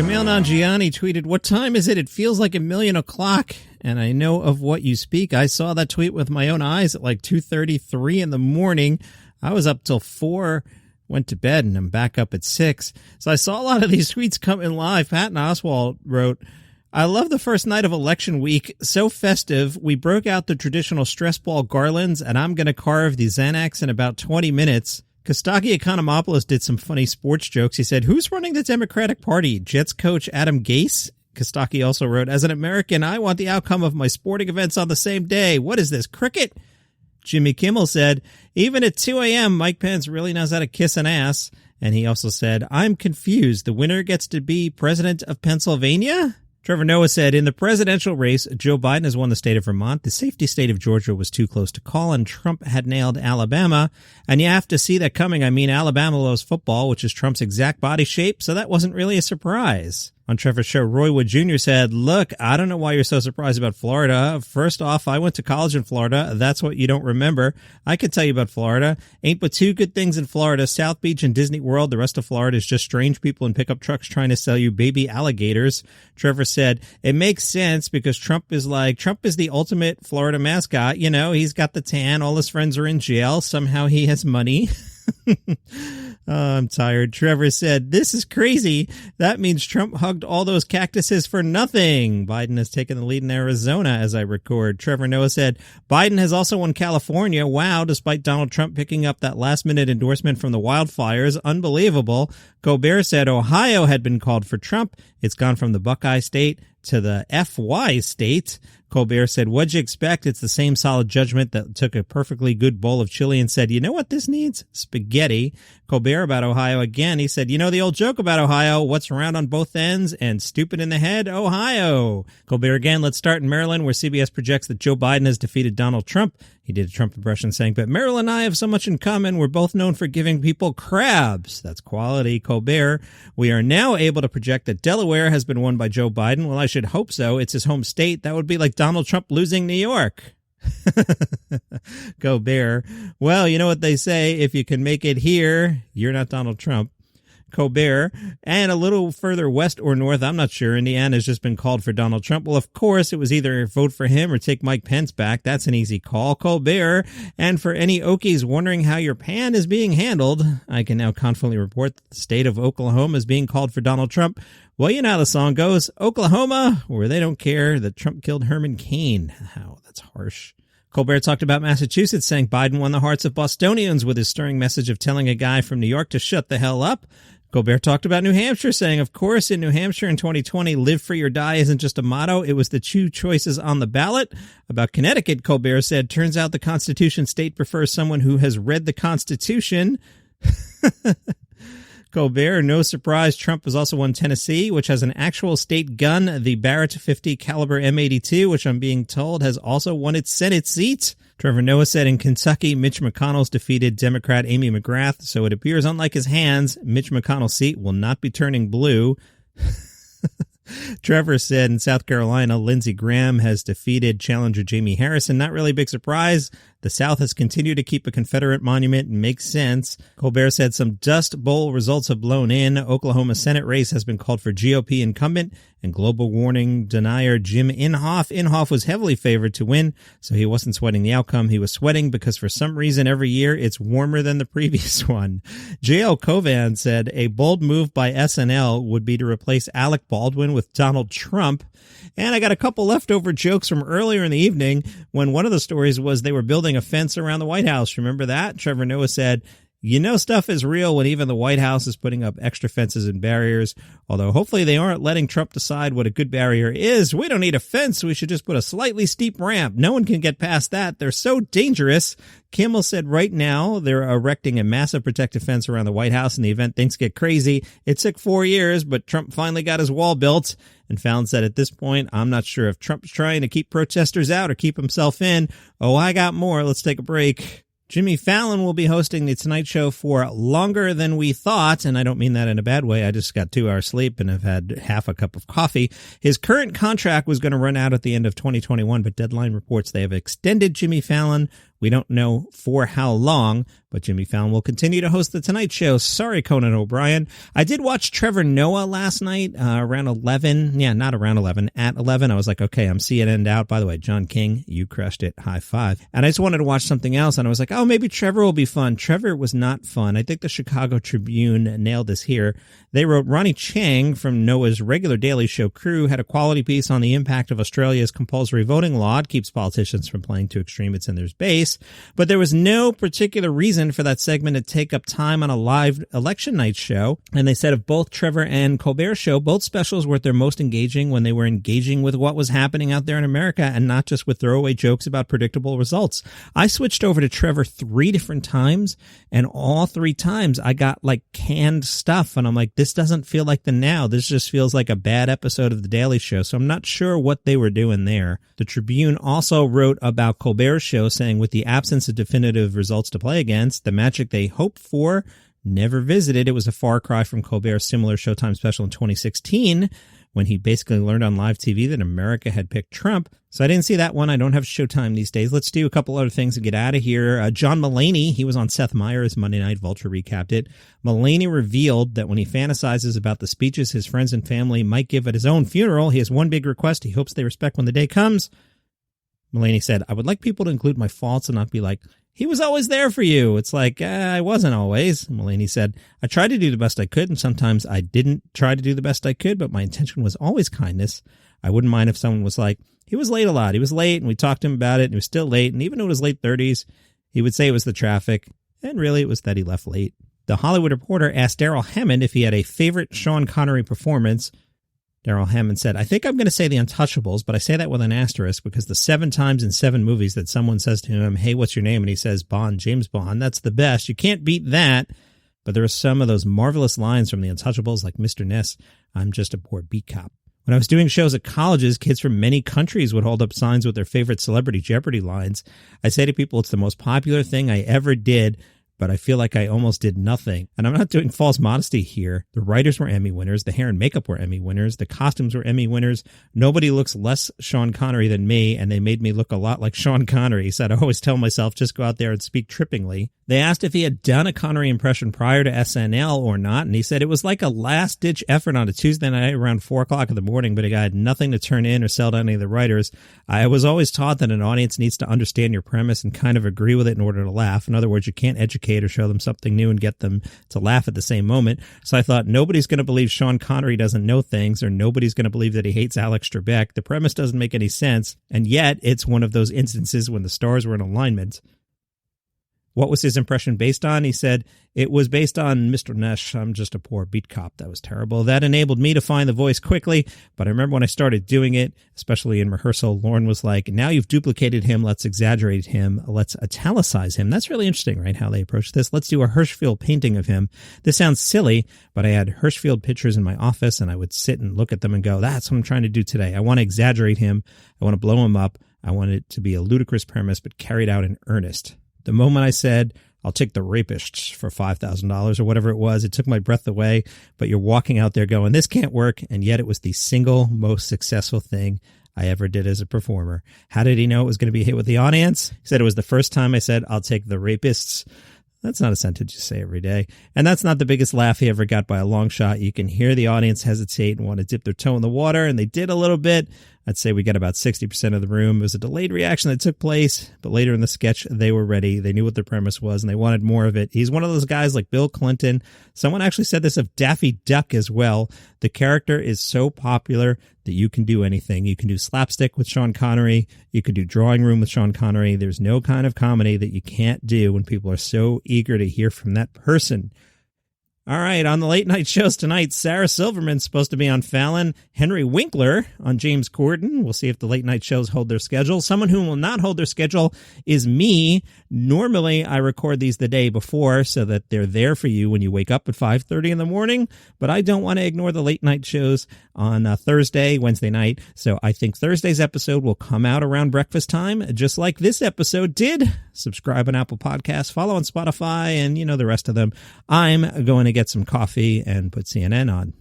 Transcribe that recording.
Kumail Nanjiani tweeted, "What time is it? It feels like 1,000,000 and I know of what you speak. I saw that tweet with my own eyes at like 2:33 in the morning. I was up till 4, went to bed, and I'm back up at 6. So I saw a lot of these tweets come in live. Patton Oswalt wrote, "I love the first night of election week. So festive. We broke out the traditional stress ball garlands, and I'm going to carve the Xanax in about 20 minutes. Costaki Economopolous did some funny sports jokes. He said, "Who's running the Democratic Party? Jets coach Adam Gase?" Costaki also wrote, "As an American, I want the outcome of my sporting events on the same day. What is this, cricket?" Jimmy Kimmel said, "Even at 2 a.m., Mike Pence really knows how to kiss an ass." And he also said, "I'm confused. The winner gets to be president of Pennsylvania?" Trevor Noah said, "In the presidential race, Joe Biden has won the state of Vermont. The safety state of Georgia was too close to call, and Trump had nailed Alabama. And you have to see that coming. I mean, Alabama loves football, which is Trump's exact body shape, so that wasn't really a surprise." On Trevor's show, Roy Wood Jr. said, "Look, I don't know why you're so surprised about Florida. First off, I went to college in Florida. That's what you don't remember. I could tell you about Florida. Ain't but two good things in Florida, South Beach and Disney World. The rest of Florida is just strange people in pickup trucks trying to sell you baby alligators." Trevor said, "It makes sense because Trump is the ultimate Florida mascot. You know, he's got the tan. All his friends are in jail. Somehow he has money." Oh, I'm tired. Trevor said, "This is crazy. That means Trump hugged all those cactuses for nothing." Biden has taken the lead in Arizona as I record. Trevor Noah said, "Biden has also won California. Wow, despite Donald Trump picking up that last-minute endorsement from the wildfires. Unbelievable." Colbert said Ohio had been called for Trump. It's gone from the Buckeye state to the FY state. Colbert said, "What'd you expect? It's the same solid judgment that took a perfectly good bowl of chili and said, 'You know what this needs? Spaghetti.'" Colbert about Ohio again. He said, "You know the old joke about Ohio, what's round on both ends and stupid in the head? Ohio." Colbert again, "Let's start in Maryland, where CBS projects that Joe Biden has defeated Donald Trump." He did a Trump impression saying, "But Maryland and I have so much in common. We're both known for giving people crabs." That's quality. Colbert, "We are now able to project that Delaware has been won by Joe Biden." Well, I should hope so. It's his home state. That would be like Donald Trump losing New York. Colbert, "Well, you know what they say. If you can make it here, you're not Donald Trump." Colbert, "And a little further west or north, I'm not sure, Indiana has just been called for Donald Trump." Well, of course, it was either vote for him or take Mike Pence back. That's an easy call. Colbert, "And for any Okies wondering how your pan is being handled, I can now confidently report that the state of Oklahoma is being called for Donald Trump. Well, you know how the song goes. Oklahoma, where they don't care that Trump killed Herman Cain." How, that's harsh. Colbert talked about Massachusetts, saying Biden won the hearts of Bostonians with his stirring message of telling a guy from New York to shut the hell up. Colbert talked about New Hampshire, saying, "Of course, in New Hampshire in 2020, live free or die isn't just a motto. It was the two choices on the ballot." About Connecticut, Colbert said, "Turns out the Constitution state prefers someone who has read the Constitution." Colbert, "No surprise, Trump has also won Tennessee, which has an actual state gun, the Barrett 50 caliber M82, which I'm being told has also won its Senate seat." Trevor Noah said, "In Kentucky, Mitch McConnell's defeated Democrat Amy McGrath, so it appears, unlike his hands, Mitch McConnell's seat will not be turning blue." Trevor said, "In South Carolina, Lindsey Graham has defeated challenger Jamie Harrison. Not really a big surprise. The South has continued to keep a Confederate monument and makes sense." Colbert said, "Some Dust Bowl results have blown in. Oklahoma Senate race has been called for GOP incumbent and global warming denier Jim Inhofe. Inhofe was heavily favored to win, so he wasn't sweating the outcome. He was sweating because for some reason every year it's warmer than the previous one." J.L. Covan said, "A bold move by SNL would be to replace Alec Baldwin with Donald Trump." And I got a couple leftover jokes from earlier in the evening when one of the stories was they were building a fence around the White House. Remember that? Trevor Noah said, "You know stuff is real when even the White House is putting up extra fences and barriers. Although hopefully they aren't letting Trump decide what a good barrier is. We don't need a fence. We should just put a slightly steep ramp. No one can get past that. They're so dangerous." Kimmel said right now they're erecting a massive protective fence around the White House in the event things get crazy. It took 4 years, but Trump finally got his wall built. And Fallon said, "At this point, I'm not sure if Trump's trying to keep protesters out or keep himself in." Oh, I got more. Let's take a break. Jimmy Fallon will be hosting The Tonight Show for longer than we thought, and I don't mean that in a bad way. I just got 2 hours sleep and have had half a cup of coffee. His current contract was going to run out at the end of 2021, but Deadline reports they have extended Jimmy Fallon We don't know for how long, but Jimmy Fallon will continue to host The Tonight Show. Sorry, Conan O'Brien. I did watch Trevor Noah last night around 11. Yeah, not around 11. At 11, I was like, okay, I'm CNN out. By the way, John King, you crushed it. High five. And I just wanted to watch something else, and I was like, oh, maybe Trevor will be fun. Trevor was not fun. I think the Chicago Tribune nailed this here. They wrote, Ronnie Chang from Noah's regular Daily Show crew had a quality piece on the impact of Australia's compulsory voting law. It keeps politicians from playing too extreme. It's in their base. But there was no particular reason for that segment to take up time on a live election night show. And they said of both Trevor and Colbert show, both specials were at their most engaging when they were engaging with what was happening out there in America and not just with throwaway jokes about predictable results. I switched over to Trevor 3 different times, and all 3 times I got like canned stuff. And I'm like, this doesn't feel like the Now. This just feels like a bad episode of The Daily Show. So I'm not sure what they were doing there. The Tribune also wrote about Colbert's show, saying with the absence of definitive results to play against, the magic they hoped for never visited. It was a far cry from Colbert's similar Showtime special in 2016, when he basically learned on live TV that America had picked Trump. So I didn't see that one. I don't have Showtime these days. Let's do a couple other things and get out of here. John Mulaney, he was on Seth Meyers' Monday Night. Vulture recapped it. Mulaney revealed that when he fantasizes about the speeches his friends and family might give at his own funeral, he has one big request he hopes they respect when the day comes. Mulaney said, I would like people to include my faults and not be like, he was always there for you. It's like, I wasn't always. Mulaney said, I tried to do the best I could, and sometimes I didn't try to do the best I could, but my intention was always kindness. I wouldn't mind if someone was like, he was late a lot. He was late, and we talked to him about it, and he was still late, and even though it was late 30s, he would say it was the traffic, and really it was that he left late. The Hollywood Reporter asked Darrell Hammond if he had a favorite Sean Connery performance. Darrell Hammond said, I think I'm going to say The Untouchables, but I say that with an asterisk because the 7 times in 7 movies that someone says to him, hey, what's your name? And he says, Bond, James Bond. That's the best. You can't beat that. But there are some of those marvelous lines from The Untouchables, like Mr. Ness, I'm just a poor beat cop. When I was doing shows at colleges, kids from many countries would hold up signs with their favorite Celebrity Jeopardy lines. I say to people, it's the most popular thing I ever did, but I feel like I almost did nothing. And I'm not doing false modesty here. The writers were Emmy winners. The hair and makeup were Emmy winners. The costumes were Emmy winners. Nobody looks less Sean Connery than me, and they made me look a lot like Sean Connery. He said, I always tell myself, just go out there and speak trippingly. They asked if he had done a Connery impression prior to SNL or not, and he said it was like a last-ditch effort on a Tuesday night around 4 o'clock in the morning, but he had nothing to turn in or sell to any of the writers. I was always taught that an audience needs to understand your premise and kind of agree with it in order to laugh. In other words, you can't educate or show them something new and get them to laugh at the same moment. So I thought, nobody's going to believe Sean Connery doesn't know things, or nobody's going to believe that he hates Alex Trebek. The premise doesn't make any sense, and yet it's one of those instances when the stars were in alignment. What was his impression based on? He said, it was based on Mr. Ness, I'm just a poor beat cop. That was terrible. That enabled me to find the voice quickly, but I remember when I started doing it, especially in rehearsal, Lauren was like, now you've duplicated him, let's exaggerate him, let's italicize him. That's really interesting, right, how they approach this. Let's do a Hirschfeld painting of him. This sounds silly, but I had Hirschfeld pictures in my office, and I would sit and look at them and go, that's what I'm trying to do today. I want to exaggerate him. I want to blow him up. I want it to be a ludicrous premise, but carried out in earnest. The moment I said, I'll take the rapists for $5,000 or whatever it was, it took my breath away, but you're walking out there going, this can't work, and yet it was the single most successful thing I ever did as a performer. How did he know it was going to be a hit with the audience? He said it was the first time I said, I'll take the rapists. That's not a sentence you say every day. And that's not the biggest laugh he ever got by a long shot. You can hear the audience hesitate and want to dip their toe in the water, and they did a little bit. I'd say we got about 60% of the room. It was a delayed reaction that took place, but later in the sketch, they were ready. They knew what their premise was, and they wanted more of it. He's one of those guys like Bill Clinton. Someone actually said this of Daffy Duck as well. The character is so popular that you can do anything. You can do slapstick with Sean Connery. You could do drawing room with Sean Connery. There's no kind of comedy that you can't do when people are so eager to hear from that person. All right, on the late night shows tonight, Sarah Silverman's supposed to be on Fallon, Henry Winkler on James Corden. We'll see if the late night shows hold their schedule. Someone who will not hold their schedule is me. Normally, I record these the day before so that they're there for you when you wake up at 5:30 in the morning, but I don't want to ignore the late night shows on Thursday, Wednesday night, so I think Thursday's episode will come out around breakfast time, just like this episode did. Subscribe on Apple Podcasts, follow on Spotify, and you know the rest of them. I'm going to get some coffee and put CNN on.